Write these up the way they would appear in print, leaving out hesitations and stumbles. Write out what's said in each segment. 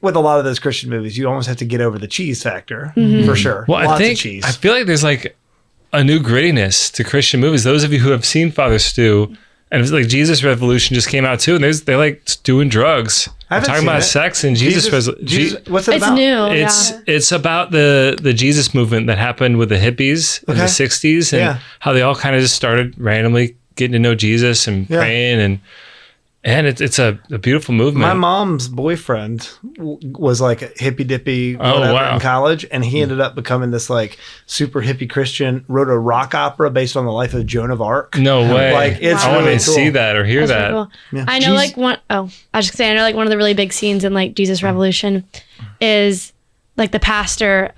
with a lot of those Christian movies, you almost have to get over the cheese factor for sure. Well, Lots I of cheese. feel like there's like a new grittiness to Christian movies. Those of you who have seen Father Stu, and it's like Jesus Revolution just came out too, and they're like doing drugs. I haven't talking seen about it. sex and Jesus. What's it It's about? new. It's about the Jesus movement that happened with the hippies in the 60s, and how they all kind of just started randomly getting to know Jesus and praying, and it's a beautiful movement. My mom's boyfriend was like a hippie dippy in college, and he ended up becoming this like super hippie Christian. Wrote a rock opera based on the life of Joan of Arc. No way! Like it's I want really to cool. see that or hear That's that. really cool. I know like one. Oh, I was just saying. I know like one of the really big scenes in like Jesus Revolution is like the pastor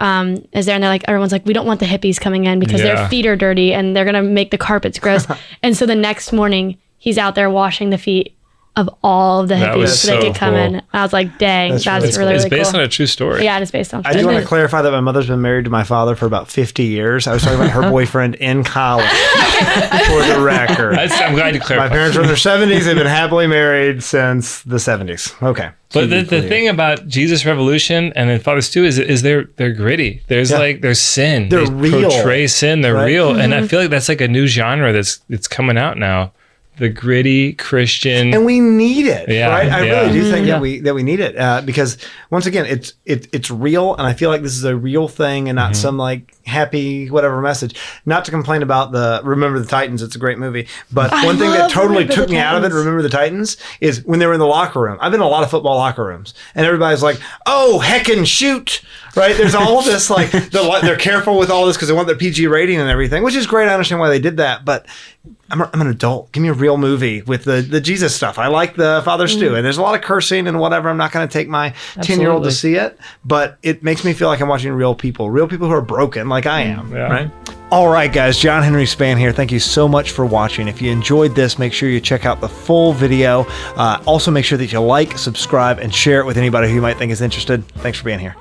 is there, and they're like, everyone's like, we don't want the hippies coming in because their feet are dirty and they're gonna make the carpets gross. And so the next morning he's out there washing the feet of all of the hippies so they could come in. And I was like, dang, that's really It's cool. based on a true story. Yeah, it's based on. I do want to clarify that my mother's been married to my father for about 50 years. I was talking about her boyfriend in college, for the record. I'm glad to clarify. My parents are in their 70s. They've been happily married since the 70s. Okay. But the thing about Jesus Revolution and then Father Stu is they're gritty. There's there's sin. They're they real. Portray sin. They're real, and I feel like that's like a new genre that's coming out now. The gritty Christian, and we need it, right? I really do think that we need it because once again, it's real, and I feel like this is a real thing and not some like happy whatever message. Not to complain about the Remember the Titans; it's a great movie, but one thing that totally took me out of it, Remember the Titans, is when they were in the locker room. I've been in a lot of football locker rooms, and everybody's like, "Oh, heckin' shoot!" Right? There's all this like they're careful with all this because they want their PG rating and everything, which is great. I understand why they did that, but I'm an adult. Give me a real movie with the Jesus stuff. I like the Father Stu, and there's a lot of cursing and whatever. I'm not going to take my 10-year-old to see it, but it makes me feel like I'm watching real people who are broken like I am, right? All right, guys, John Henry Spann here. Thank you so much for watching. If you enjoyed this, make sure you check out the full video. Also, make sure that you like, subscribe, and share it with anybody who you might think is interested. Thanks for being here.